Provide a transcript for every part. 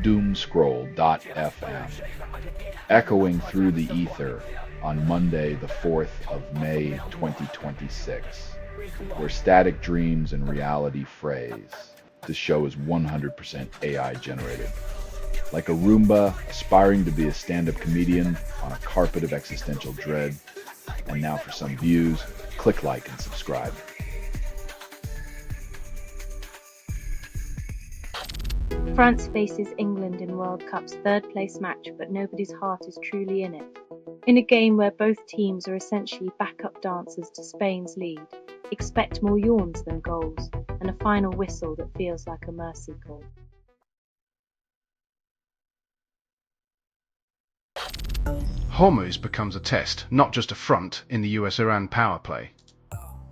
Doomscroll.fm, echoing through the ether on Monday, the 4th of May, 2026, where static dreams and reality phrase. This show is 100% AI generated. Like a Roomba aspiring to be a stand-up comedian on a carpet of existential dread. And now for some views, click like and subscribe. France faces England in World Cup's third-place match, but nobody's heart is truly in it. In a game where both teams are essentially backup dancers to Spain's lead, expect more yawns than goals, and a final whistle that feels like a mercy call. Hormuz becomes a test, not just a front, in the US-Iran power play.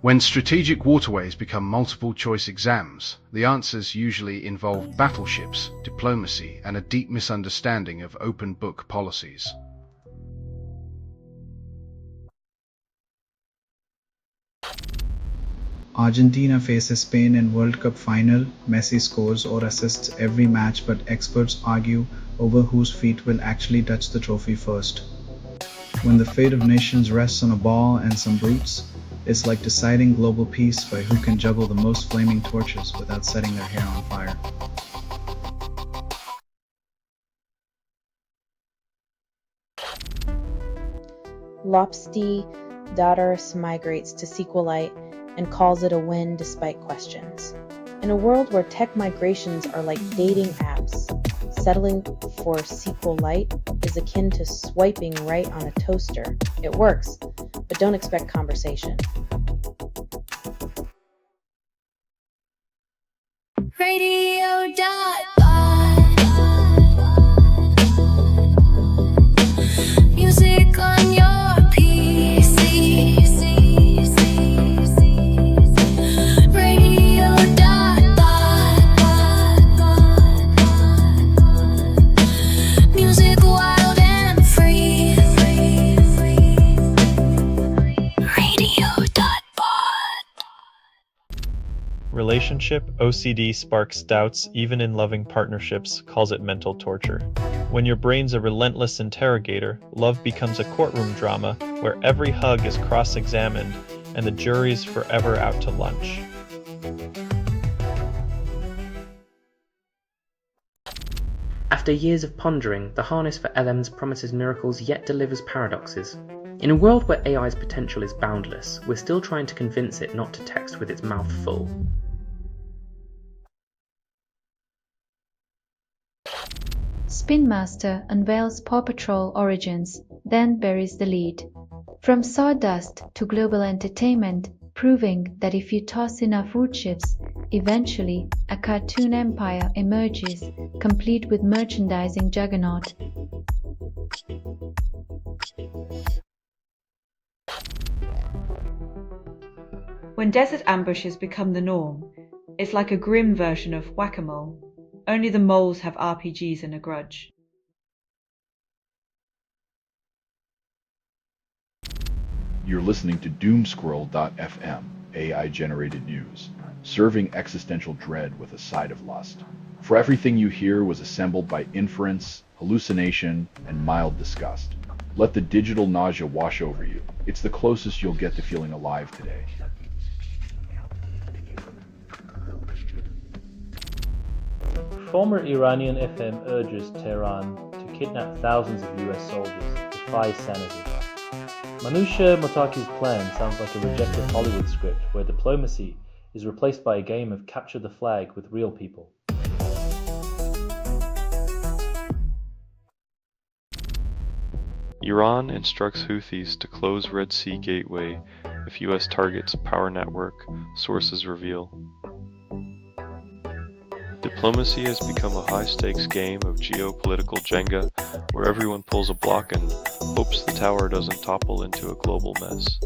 When strategic waterways become multiple-choice exams, the answers usually involve battleships, diplomacy, and a deep misunderstanding of open-book policies. Argentina faces Spain in World Cup final. Messi scores or assists every match, but experts argue over whose feet will actually touch the trophy first. When the fate of nations rests on a ball and some boots, it's like deciding global peace by who can juggle the most flaming torches without setting their hair on fire. Lopsty Daughters migrates to SQLite and calls it a win despite questions. In a world where tech migrations are like dating apps, settling for SQLite is akin to swiping right on a toaster. It works, but don't expect conversation. Music on your PC. Music wild and free. Radio.bot. Relationship OCD sparks doubts even in loving partnerships, calls it mental torture. When your brain's a relentless interrogator, love becomes a courtroom drama where every hug is cross-examined and the jury's forever out to lunch. After years of pondering, the harness for LMs promises miracles yet delivers paradoxes. In a world where AI's potential is boundless, we're still trying to convince it not to text with its mouth full. Spin Master unveils Paw Patrol Origins, then buries the lead. From sawdust to global entertainment, proving that if you toss enough wood chips, eventually a cartoon empire emerges, complete with merchandising juggernaut. When desert ambushes become the norm, it's like a grim version of whack-a-mole. Only the moles have RPGs and a grudge. You're listening to Doomscroll.fm, AI-generated news, serving existential dread with a side of lust. For everything you hear was assembled by inference, hallucination, and mild disgust. Let the digital nausea wash over you. It's the closest you'll get to feeling alive today. Former Iranian FM urges Tehran to kidnap thousands of US soldiers, defies sanity. Manoucha Motaki's plan sounds like a rejected Hollywood script where diplomacy is replaced by a game of capture the flag with real people. Iran instructs Houthis to close Red Sea gateway if US targets power network, sources reveal. Diplomacy has become a high-stakes game of geopolitical Jenga, where everyone pulls a block and hopes the tower doesn't topple into a global mess.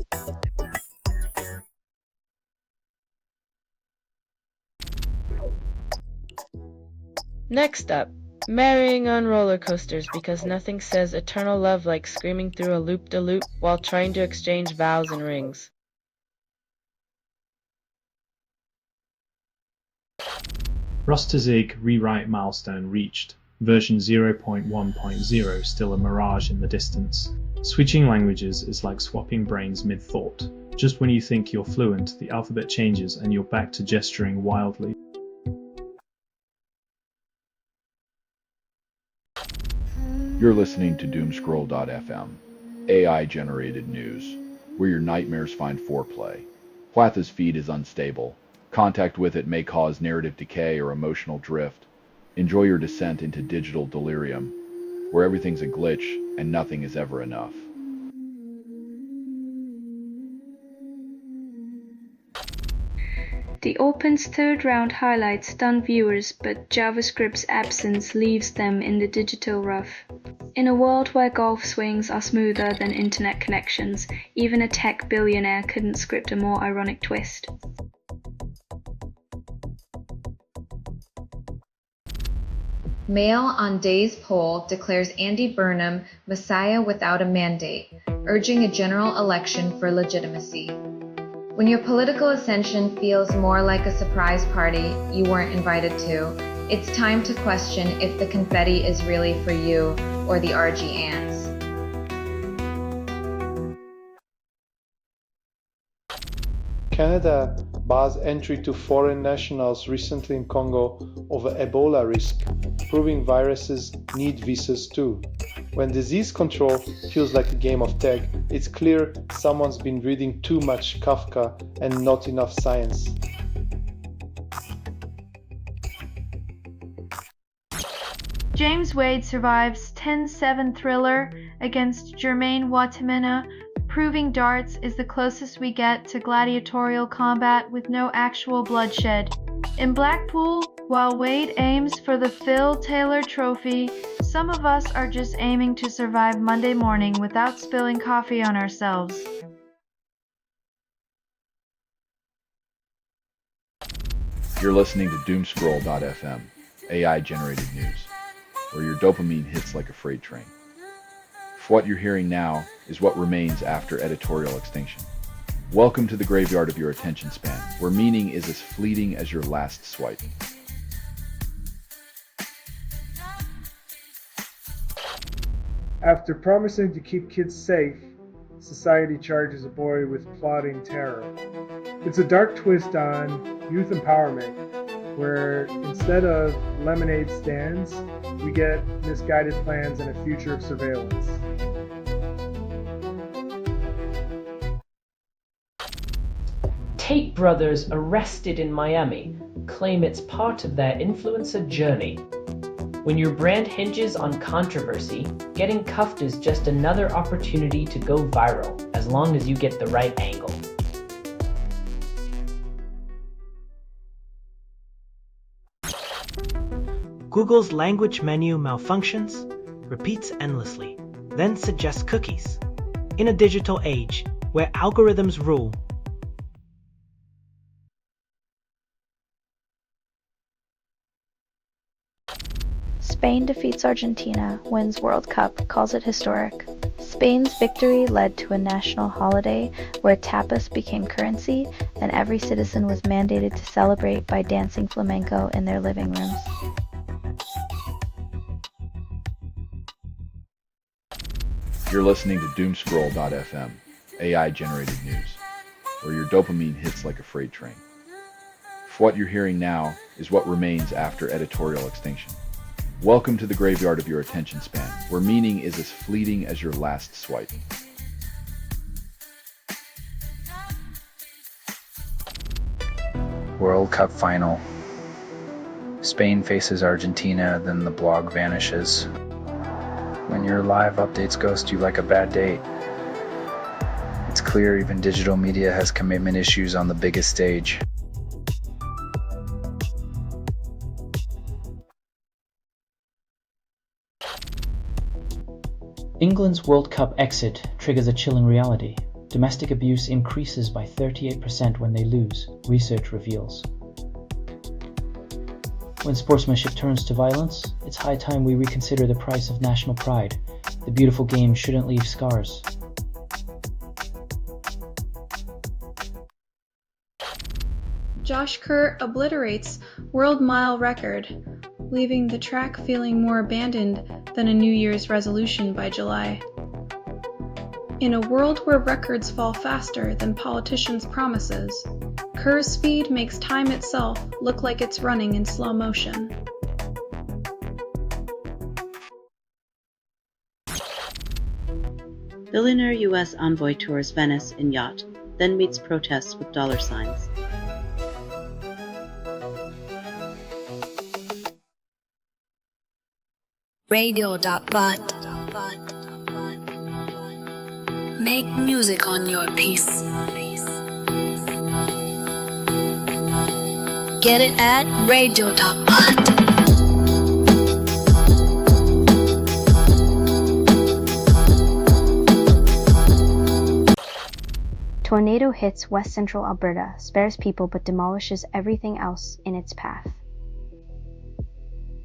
Next up, marrying on roller coasters because nothing says eternal love like screaming through a loop-de-loop while trying to exchange vows and rings. Rustazig rewrite milestone reached. version 0.1.0 still a mirage in the distance. Switching languages is like swapping brains mid-thought. Just when you think you're fluent, the alphabet changes and you're back to gesturing wildly. You're listening to Doomscroll.fm, AI-generated news, where your nightmares find foreplay. Platha's feed is unstable. Contact with it may cause narrative decay or emotional drift. Enjoy your descent into digital delirium, where everything's a glitch and nothing is ever enough. The Open's third round highlights stun viewers, but JavaScript's absence leaves them in the digital rough. In a world where golf swings are smoother than internet connections, even a tech billionaire couldn't script a more ironic twist. Mail on Day's poll declares Andy Burnham Messiah without a mandate, urging a general election for legitimacy. When your political ascension feels more like a surprise party you weren't invited to, it's time to question if the confetti is really for you or the RG ants. Canada bars entry to foreign nationals recently in Congo over Ebola risk, proving viruses need visas too. When disease control feels like a game of tag, it's clear someone's been reading too much Kafka and not enough science. James Wade survives 10-7 thriller against Jermaine Watimena, proving darts is the closest we get to gladiatorial combat with no actual bloodshed. In Blackpool, while Wade aims for the Phil Taylor Trophy, some of us are just aiming to survive Monday morning without spilling coffee on ourselves. You're listening to Doomscroll.fm, AI-generated news, where your dopamine hits like a freight train. For what you're hearing now is what remains after editorial extinction. Welcome to the graveyard of your attention span, where meaning is as fleeting as your last swipe. After promising to keep kids safe, society charges a boy with plotting terror. It's a dark twist on youth empowerment, where instead of lemonade stands, we get misguided plans and a future of surveillance. Tate brothers arrested in Miami claim it's part of their influencer journey. When your brand hinges on controversy, getting cuffed is just another opportunity to go viral, as long as you get the right angle. Google's language menu malfunctions, repeats endlessly, then suggests cookies. In a digital age where algorithms rule, Spain defeats Argentina, wins World Cup, calls it historic. Spain's victory led to a national holiday where tapas became currency, and every citizen was mandated to celebrate by dancing flamenco in their living rooms. You're listening to Doomscroll.fm, AI-generated news, where your dopamine hits like a freight train. For what you're hearing now is what remains after editorial extinction. Welcome to the graveyard of your attention span, where meaning is as fleeting as your last swipe. World Cup final. Spain faces Argentina, then the blog vanishes. When your live updates ghost you like a bad date. It's clear even digital media has commitment issues on the biggest stage. England's World Cup exit triggers a chilling reality. Domestic abuse increases by 38% when they lose, research reveals. When sportsmanship turns to violence, it's high time we reconsider the price of national pride. The beautiful game shouldn't leave scars. Josh Kerr obliterates world mile record. leaving the track feeling more abandoned than a New Year's resolution by July. In a world where records fall faster than politicians' promises, Kerr's speed makes time itself look like it's running in slow motion. Billionaire U.S. envoy tours Venice in yacht, then meets protests with dollar signs. Radio.bud. Make music on your piece. Get it at radio.bud. Tornado hits west central Alberta, spares people but demolishes everything else in its path.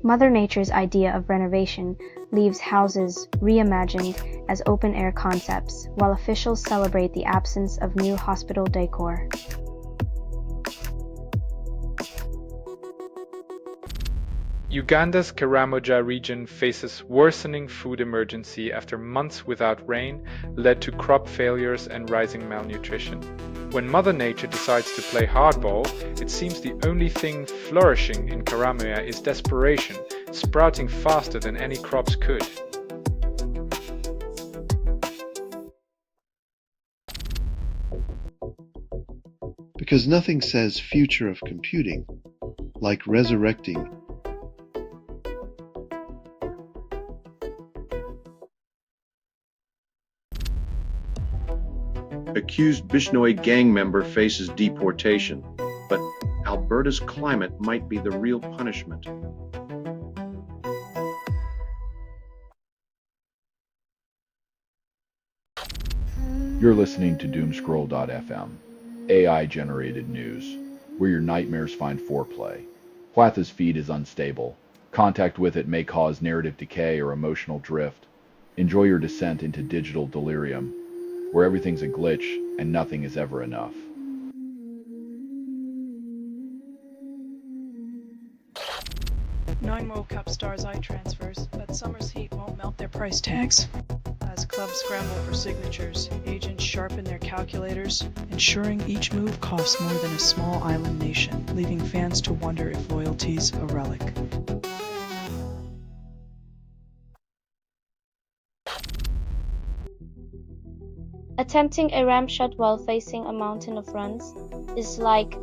Mother Nature's idea of renovation leaves houses reimagined as open-air concepts, while officials celebrate the absence of new hospital decor. Uganda's Karamoja region faces worsening food emergency after months without rain led to crop failures and rising malnutrition. When Mother Nature decides to play hardball, it seems the only thing flourishing in Karamoja is desperation, sprouting faster than any crops could. Because nothing says future of computing like resurrecting Accused Bishnoi gang member faces deportation, but Alberta's climate might be the real punishment. You're listening to Doomscroll.fm, AI-generated news, where your nightmares find foreplay. Platha's feed is unstable. Contact with it may cause narrative decay or emotional drift. Enjoy your descent into digital delirium, where everything's a glitch and nothing is ever enough. Nine World Cup stars I-transfers, but summer's heat won't melt their price tags. As clubs scramble for signatures, agents sharpen their calculators, ensuring each move costs more than a small island nation, leaving fans to wonder if loyalty's a relic. Attempting a ramp shot while facing a mountain of runs is like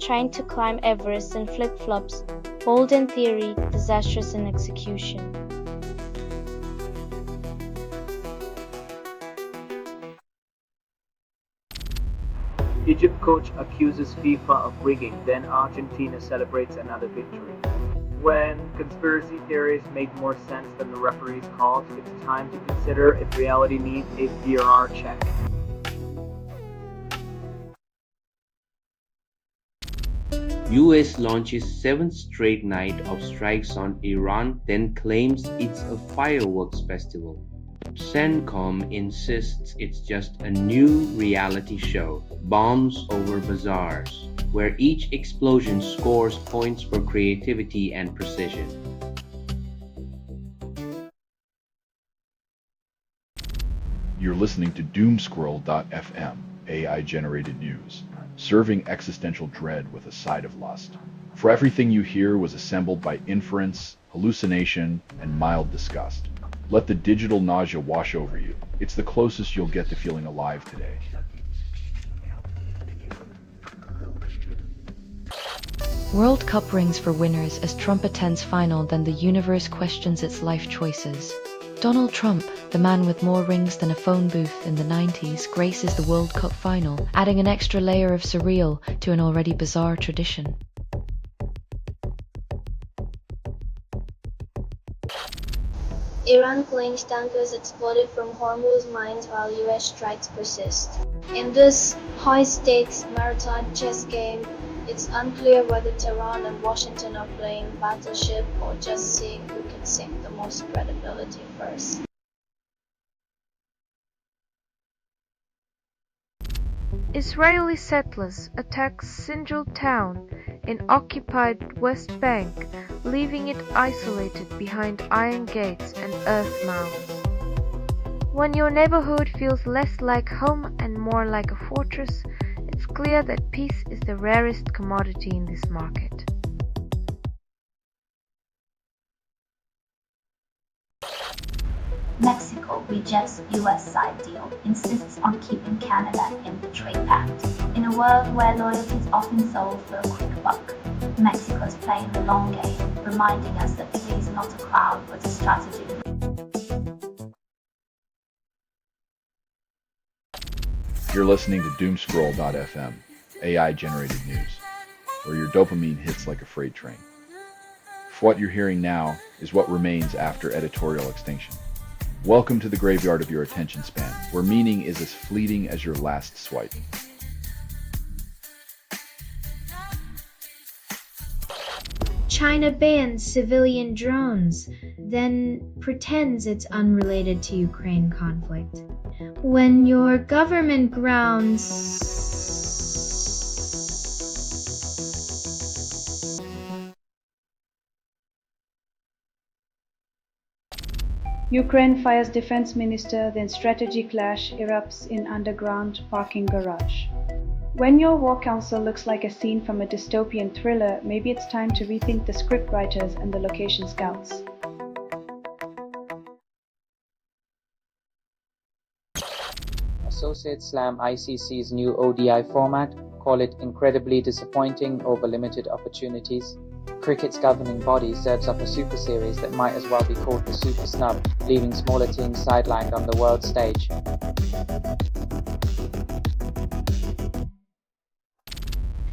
trying to climb Everest in flip-flops, bold in theory, disastrous in execution. Egypt coach accuses FIFA of rigging, then Argentina celebrates another victory. When conspiracy theories make more sense than the referee's calls, it's time to consider if reality needs a VRR check. US launches 7th straight night of strikes on Iran, then claims it's a fireworks festival. CENTCOM insists it's just a new reality show, bombs over bazaars, where each explosion scores points for creativity and precision. You're listening to Doomscroll.fm, AI-generated news, serving existential dread with a side of lust. For everything you hear was assembled by inference, hallucination, and mild disgust. Let the digital nausea wash over you. It's the closest you'll get to feeling alive today. World Cup rings for winners as Trump attends final, then the universe questions its life choices. Donald Trump, the man with more rings than a phone booth in the 90s, graces the World Cup final, adding an extra layer of surreal to an already bizarre tradition. Iran claims tankers exploded from Hormuz mines while US strikes persist. In this high-stakes maritime chess game, it's unclear whether Tehran and Washington are playing battleship or just seeing who can sink the most credibility first. Israeli settlers attack Sinjar town in occupied West Bank, leaving it isolated behind iron gates and earth mounds. When your neighborhood feels less like home and more like a fortress, it's clear that peace is the rarest commodity in this market. Mexico rejects US side deal, insists on keeping Canada in the trade pact. In a world where loyalty is often sold for a quick buck, Mexico is playing the long game, reminding us that peace is not a crowd but a strategy. You're listening to Doomscroll.fm, AI-generated news, where your dopamine hits like a freight train. What you're hearing now is what remains after editorial extinction. Welcome to the graveyard of your attention span, where meaning is as fleeting as your last swipe. China bans civilian drones, then pretends it's unrelated to Ukraine conflict. When your government grounds... Ukraine fires defense minister, then strategy clash erupts in underground parking garage. When your war council looks like a scene from a dystopian thriller, maybe it's time to rethink the script writers and the location scouts. Associates slam ICC's new ODI format, call it incredibly disappointing over limited opportunities. Cricket's governing body serves up a super series that might as well be called the Super Snub, leaving smaller teams sidelined on the world stage.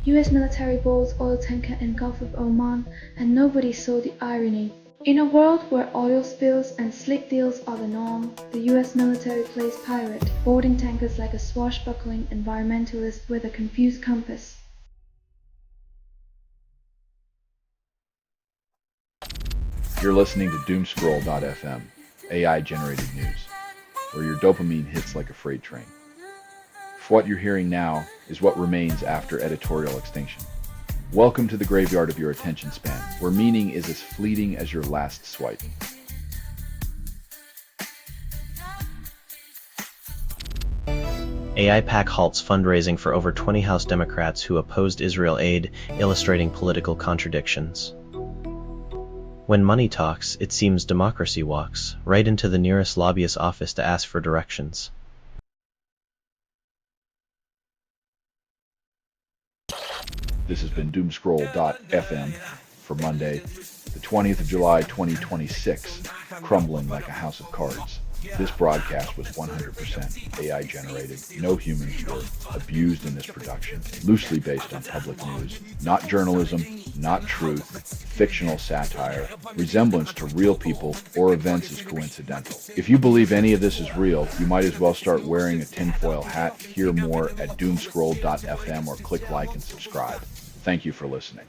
US military boards oil tanker in Gulf of Oman, and nobody saw the irony. In a world where oil spills and slick deals are the norm, the US military plays pirate, boarding tankers like a swashbuckling environmentalist with a confused compass. You're listening to Doomscroll.fm, AI-generated news, where your dopamine hits like a freight train. What you're hearing now is what remains after editorial extinction. Welcome to the graveyard of your attention span, where meaning is as fleeting as your last swipe. AI PAC halts fundraising for over 20 House Democrats who opposed Israel aid, illustrating political contradictions. When money talks, it seems democracy walks, right into the nearest lobbyist office to ask for directions. This has been Doomscroll.fm for Monday, the 20th of July, 2026, crumbling like a house of cards. This broadcast was 100% AI generated. No humans were abused in this production. Loosely based on public news. Not journalism, not truth, fictional satire. Resemblance to real people or events is coincidental. If you believe any of this is real, you might as well start wearing a tinfoil hat. Hear more at Doomscroll.fm or click like and subscribe. Thank you for listening.